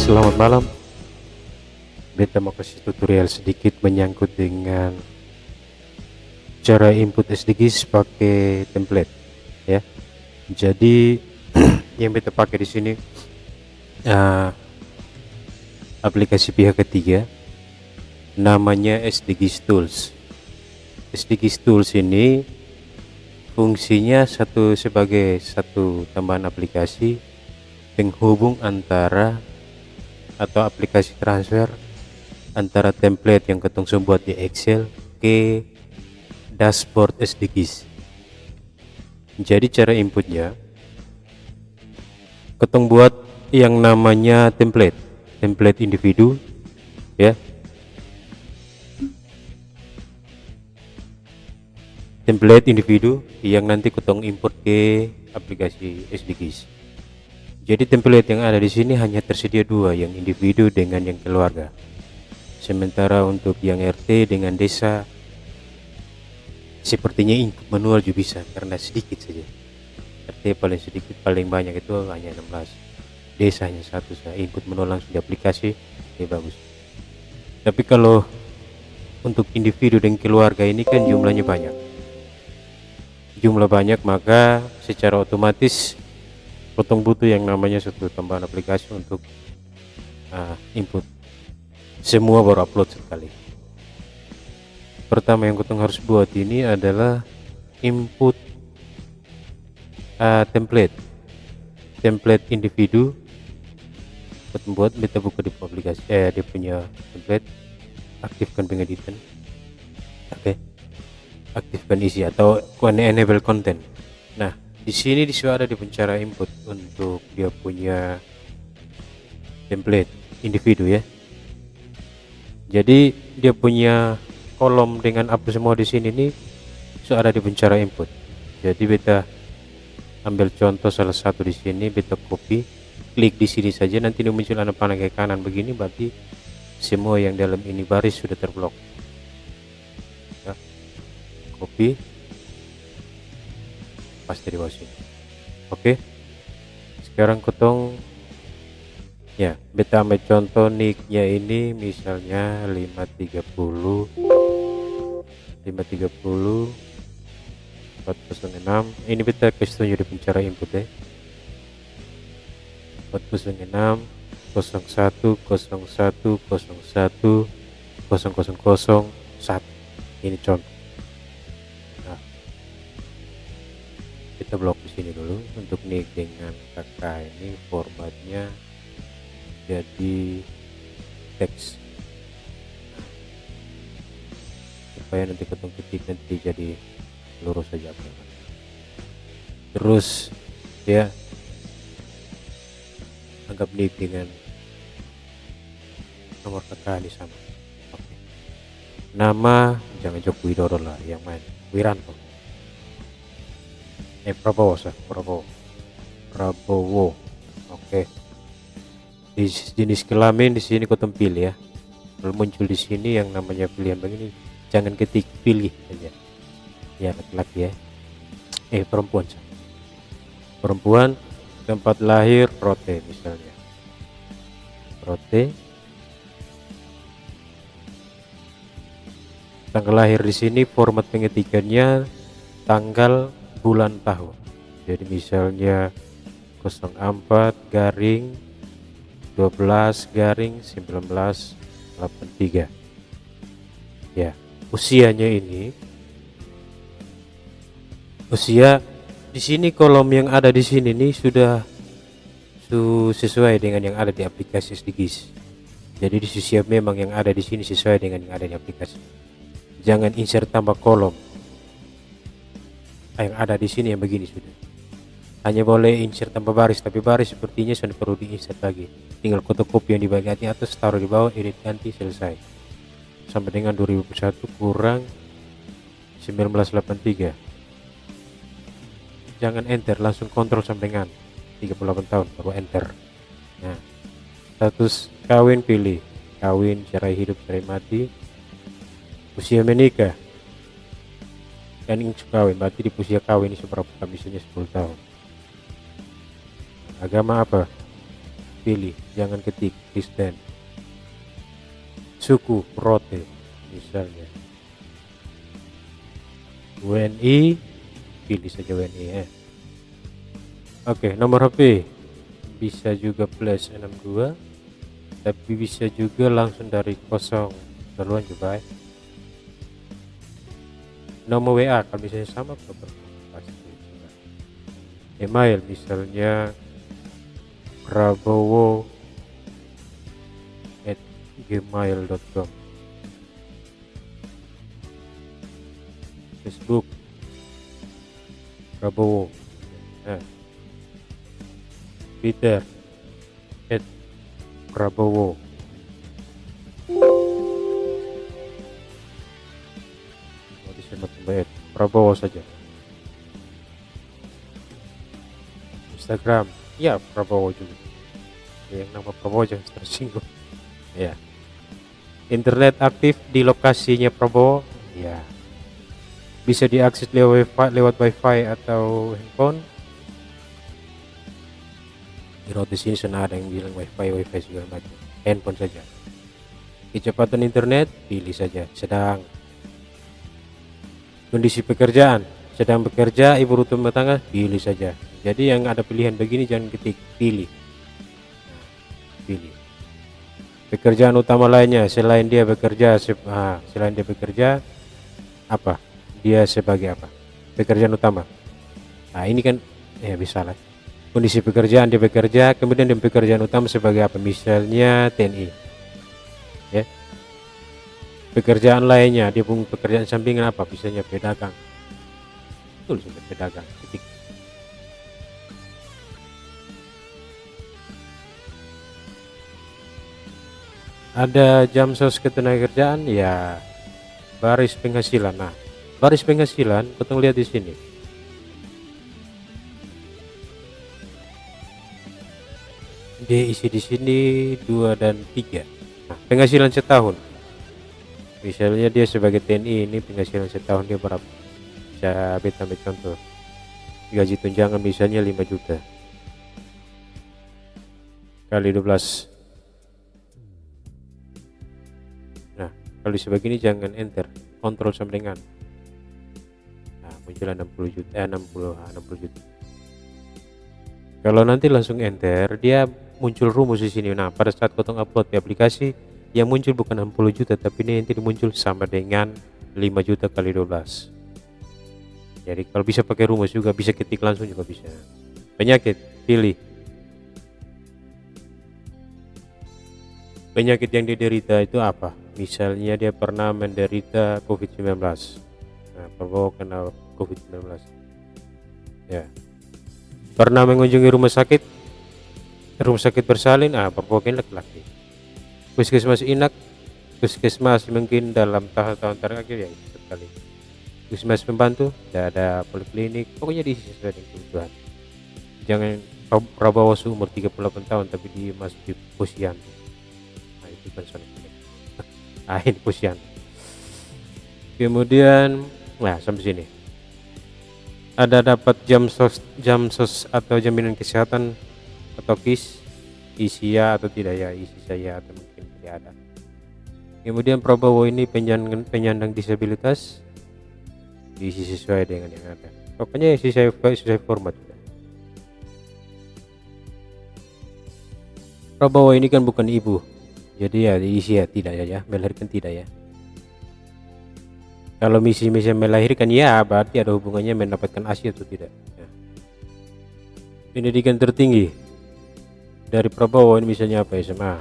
Selamat malam. Beta mau kasih tutorial sedikit menyangkut dengan cara input SDGs pakai template ya. Jadi yang beta pakai di sini uh, aplikasi pihak ketiga namanya SDGs Tools. SDGs Tools ini fungsinya sebagai satu tambahan aplikasi penghubung antara atau aplikasi transfer antara template yang ketong buat di Excel ke dashboard SDGs. Jadi cara inputnya ketong buat yang namanya template individu ya. Template individu yang nanti ketong import ke aplikasi SDGs. Jadi template yang ada di sini hanya tersedia dua, yang individu dengan yang keluarga. Sementara untuk yang RT dengan desa sepertinya input manual juga bisa karena sedikit saja. RT paling sedikit, paling banyak itu hanya 16. Desa hanya satu saja. Input manual langsung di aplikasi, bagus. Tapi kalau untuk individu dan keluarga ini kan jumlahnya banyak. Maka secara otomatis potong butuh yang namanya satu tambahan aplikasi untuk input semua baru upload sekali. Pertama yang kotong harus buat ini adalah input template individu. Kotong buat, beta buka di aplikasi dia punya template, aktifkan pengeditan. Oke. Aktifkan isi atau enable content. Nah, di sini ada di cara input untuk dia punya template individu ya. Jadi dia punya kolom dengan apa semua di sini nih ada di cara input. Jadi beta ambil contoh salah satu di sini, beta copy, klik di sini saja, nanti ini muncul anak panah ke kanan begini, berarti semua yang dalam ini baris sudah terblok. Ya. Copy, paste di bawah sini. Oke. Sekarang kotong ya, beta ambil contoh nicknya ini misalnya 530 406. Ini beta kasih tunjuk di pencara input ya. 406 01 01 01 0001. Ini contoh. Nah, kita blok di sini dulu untuk nick dengan kakak ini, formatnya jadi teks supaya nanti ketemu ketik nanti jadi lurus saja. Terus ya anggap nick dengan nomor kakak di sana. Oke. Nama jangan Joko Widodo lah, yang main Wiranto. Prabowo. Oke. Di jenis kelamin di sini kau pilih ya. Kalau muncul di sini yang namanya pilihan begini, jangan ketik, pilih saja. Ya laki-laki ya. Perempuan, tempat lahir Rote misalnya. Rote. Tanggal lahir di sini format pengetikannya tanggal, bulan, tahun. Jadi misalnya 04 garing 12 garing 1983. Ya, usianya ini, usia di sini kolom yang ada di sini nih sudah sesuai dengan yang ada di aplikasi SDGs. Jadi di usia memang yang ada di sini sesuai dengan yang ada di aplikasi. Jangan insert tambah kolom. Yang ada di sini yang begini sudah. Hanya boleh insert tambah baris, tapi baris sepertinya sudah perlu diinsert lagi. Tinggal fotokopi yang di bagian atas, taruh di bawah, edit, ganti, selesai. Sampai dengan 2001 kurang 1983. Jangan enter, langsung kontrol sampai dengan 38 tahun baru enter. Nah, status kawin pilih, kawin, cerai hidup, cerai mati. Usia menikah, kan ingin kawin, berarti di usia kawin ini seberapa, misalnya 10 tahun. Agama apa? pilih, jangan ketik Kristen. Suku Rote misalnya, WNI, pilih saja WNI ya. Oke, nomor HP bisa juga plus 62, tapi bisa juga langsung dari kosong duluan juga ya. Nomor WA kalau misalnya sama pasti. Email misalnya prabowo@gmail.com. Facebook Prabowo. Nah, Twitter @prabowo. Mau disebut Prabowo saja. Instagram ya Prabowo juga. Yang nama Prabowo jangan tersinggung. Ya. Internet aktif di lokasinya Prabowo. Ya. Bisa diakses lewat wifi atau handphone. Di sini sana ada yang bilang wifi segala macam. Handphone saja. Kecepatan internet pilih saja sedang. Kondisi pekerjaan sedang bekerja, ibu rumah tangga pilih saja. Jadi yang ada pilihan begini jangan ketik pilih. Pilih. Pekerjaan utama lainnya selain dia bekerja apa? Dia sebagai apa? Pekerjaan utama. Nah, ini kan bisa lah. Kondisi pekerjaan dia bekerja, kemudian dia pekerjaan utama sebagai apa? Misalnya TNI. Ya. Pekerjaan lainnya, dia punya pekerjaan sampingan apa? Misalnya pedagang. Tulis saja pedagang. Ketik. Ada jam sos ketenagakerjaan ya, baris penghasilan. Nah, baris penghasilan potong lihat di sini. Dia isi di sini 2 dan 3. Nah, penghasilan setahun. Misalnya dia sebagai TNI, ini penghasilan setahun dia berapa? Bisa beta ambil contoh. Gaji tunjangan misalnya 5 juta. Kali 12. Nah, kalau sebegini jangan enter, kontrol sama dengan. Nah, muncul 60 juta, 60 juta. Kalau nanti langsung enter, dia muncul rumus di sini. Nah, pada saat potong upload di aplikasi, yang muncul bukan 60 juta, tapi ini nanti muncul sama dengan 5 juta kali 12. Jadi kalau bisa pakai rumus juga, bisa ketik langsung juga bisa. Penyakit, pilih. Penyakit yang diderita itu apa? Misalnya dia pernah menderita COVID-19. Nah, Prabowo kena COVID-19. Ya. Pernah mengunjungi rumah sakit bersalin, Prabowo kan laki-laki. Puskesmas inak, puskesmas mungkin dalam tahun-tahun terakhir ya itu sekali. Puskesmas pembantu, tidak ada poliklinik, pokoknya diisi sesuai dengan kebutuhan. Jangan Prabowo seumur 38 tahun tapi di masuk di posyandu. Nah, itu kan soalnya. Ini posyandu. Kemudian, nah sampai sini. Ada dapat jam sos atau jaminan kesehatan atau KIS, isi ya atau tidak ya, isi saya atau mungkin tidak ada. Kemudian Prabowo ini penyandang disabilitas, diisi sesuai dengan yang ada. Pokoknya isi saya sesuai format. Prabowo ini kan bukan ibu, jadi ya diisi ya tidak ya, melahirkan tidak ya. Kalau misi melahirkan ya berarti ada hubungannya mendapatkan ASI atau tidak ya. Pendidikan tertinggi dari Prabowo ini misalnya apa? SMA.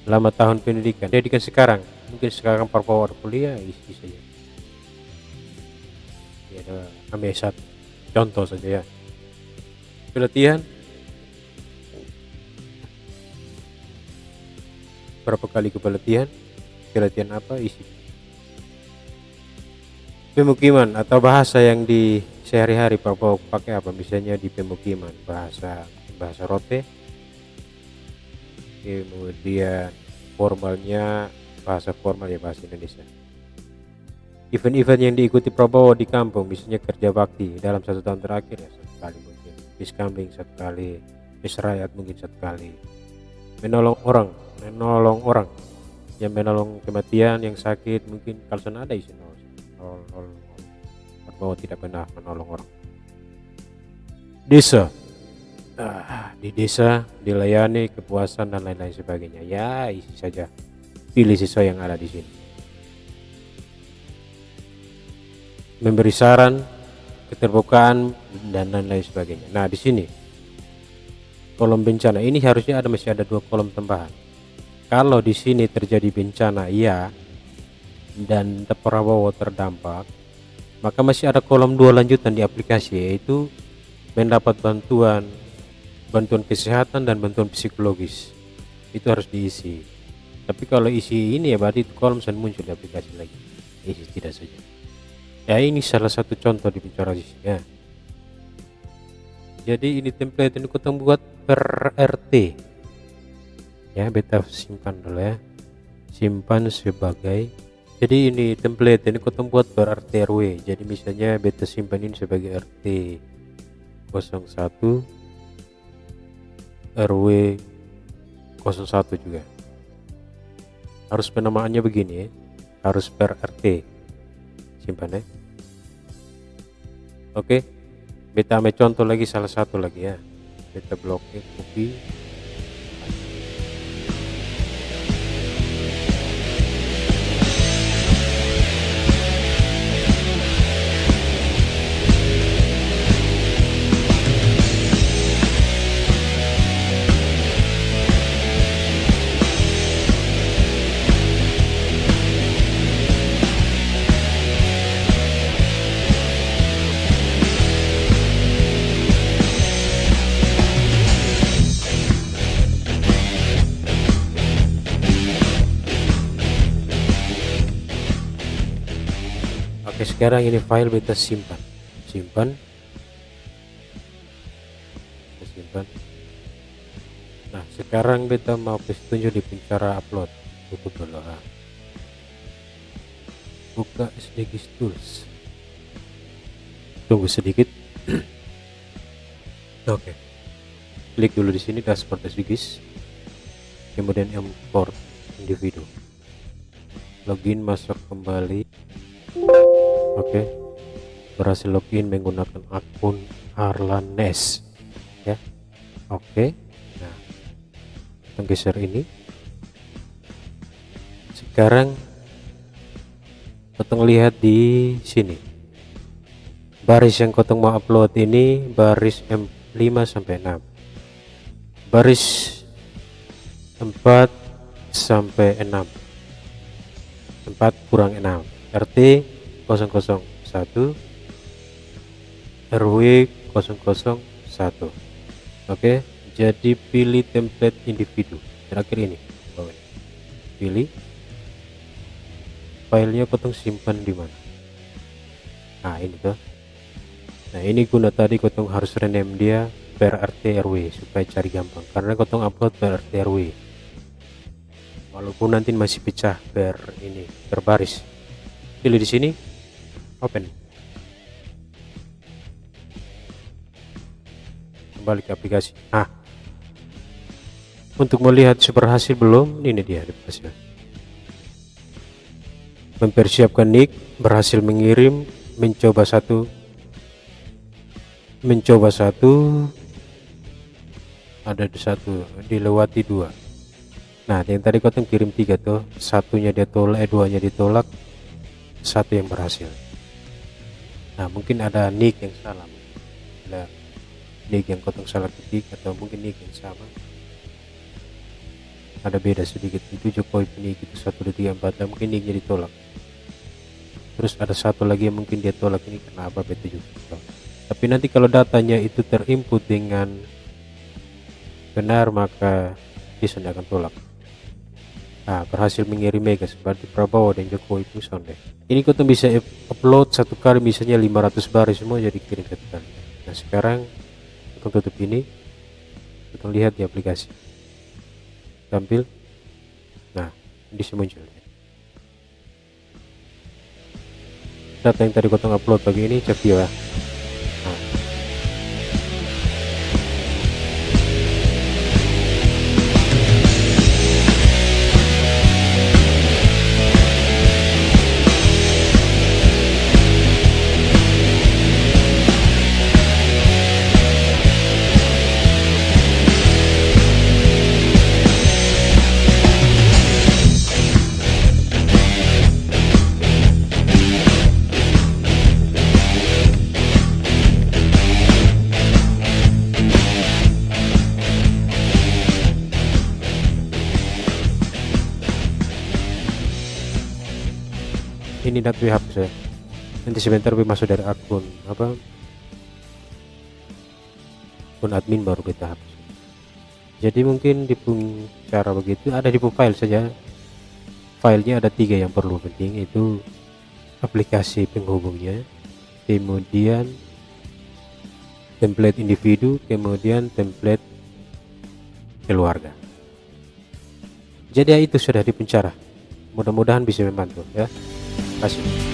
Lama tahun pendidikan sekarang, mungkin sekarang Prabowo ada kuliah, isi saja ya, ada ambil S1 contoh saja ya. Pelatihan berapa kali pelatihan apa, isi. Pemukiman atau bahasa yang di sehari-hari Prabowo pakai apa? Misalnya di pemukiman bahasa Rote. Kemudian formalnya bahasa formal ya bahasa Indonesia. Event-event yang diikuti Prabowo di kampung, misalnya kerja bakti dalam 1 tahun terakhir ya 1 kali mungkin. Piskambing 1 kali. rakyat mungkin satu kali, menolong orang yang menolong kematian, yang sakit mungkin kalau sana ada isi nol, bahwa tidak pernah menolong orang. Desa, di desa dilayani, kepuasan dan lain-lain sebagainya, ya isi saja, pilih siswa yang ada di sini, memberi saran, keterbukaan dan lain-lain sebagainya. Nah di sini kolom bencana ini harusnya masih ada 2 kolom tambahan. Kalau di sini terjadi bencana ya dan Prabowo terdampak, maka masih ada kolom 2 lanjutan di aplikasi, yaitu mendapat bantuan kesehatan dan bantuan psikologis. Itu harus diisi. Tapi kalau isi ini ya berarti itu kolom sudah muncul di aplikasi lagi, isi tidak saja. Ya ini salah satu contoh di bicara di sini ya. Jadi ini template ini kita buat per RT ya, beta simpan dulu ya, simpan sebagai, jadi ini template ini kita buat per RT RW. Jadi misalnya beta simpan ini sebagai RT 01 RW 01 juga, harus penamaannya begini ya, harus per RT, simpan ya. Oke, beta ambil contoh lagi, salah satu lagi ya, beta bloknya copy. Oke, sekarang ini file beta simpan. Nah sekarang beta mau tunjuk di cara upload. Tutup dulu, buka SDGIS Tools, tunggu sedikit. Oke, klik dulu di sini dashboard SDGIS, kemudian import individu, login, masuk kembali. Oke, berhasil login menggunakan akun Arlanes ya. Oke, nah kita geser ini. Sekarang potong lihat di sini, baris yang potong mau upload ini baris M5 sampai 6, baris 4 sampai 6, 4 kurang 6, RT 001 RW 001. Oke, jadi pilih template individu terakhir ini, pilih filenya, potong simpan di mana. Nah ini tuh, nah ini guna tadi kotong harus rename dia per RT RW supaya cari gampang, karena kotong upload per RT RW walaupun nanti masih pecah per ini per baris. Pilih di sini, open, kembali ke aplikasi. Nah untuk melihat berhasil belum, ini dia berhasil, mempersiapkan nick, berhasil mengirim, mencoba satu, ada satu, dilewati 2. Nah yang tadi kotong kirim 3 tuh, satunya dia tolak, 2-nya ditolak, 1 yang berhasil. Nah mungkin ada nick yang salah, ada nick yang kotong salah ketik, atau mungkin nick yang sama, ada beda sedikit. Itu Jokowi nick itu 1 2 3 4, dan mungkin nicknya ditolak. Terus ada satu lagi yang mungkin dia tolak, ini kenapa beta juga. Tapi nanti kalau datanya itu terinput dengan benar, maka dia tidak akan tolak. Nah berhasil mengirim mega seperti Prabowo dan Jokowi itu sonde. Ini kau bisa upload satu kali misalnya 500 baris, semua jadi kirim satu kali. Nah sekarang kita tutup ini, kita lihat di aplikasi tampil. Nah ini muncul data yang tadi kau upload pagi ini, cek dia. Nah. ini tidak dihapus ya. Nanti sebentar masuk dari akun akun admin baru kita hapus. Jadi mungkin di cara begitu ada di file saja. Filenya ada 3 yang perlu penting, itu aplikasi penghubungnya, kemudian template individu, kemudian template keluarga. Jadi itu sudah di pencara. Mudah-mudahan bisa membantu ya. Terima kasih.